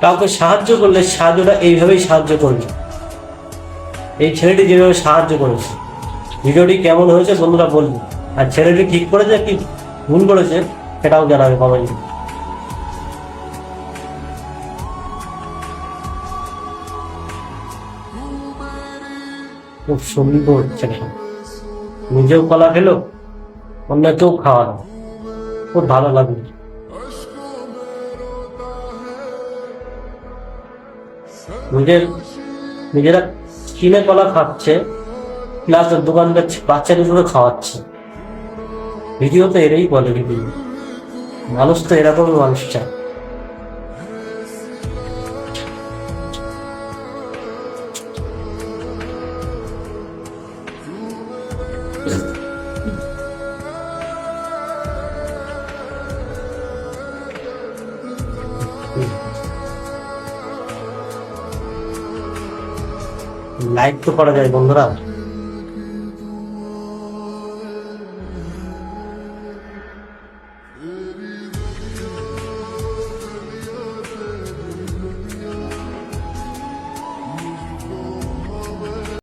কাউকে সাহায্য করলে সাহায্যটা এইভাবেই সাহায্য করবে। এই ছেলেটি যেভাবে সাহায্য করেছে, ভিডিওটি কেমন হয়েছে বন্ধুরা বলবে। আর ছেলেটি ঠিক করেছে কি ভুল করেছে সেটাও জানাবে কমেন্টে। খুব সুন্দর ছেলেটা, নিজেও কলা খেলো, অন্যকেও খাওয়ানো, খুব ভালো লাগলো। নিজেরা কিনে কলা খাচ্ছে, প্লাস দোকানদার বাচ্চাদের করে খাওয়াচ্ছে। ভিডিও তো এরাই বলে, ভিডিও মানুষ তো এরকমই মানুষ চায়। লাইক তো করা যায় বন্ধুরা।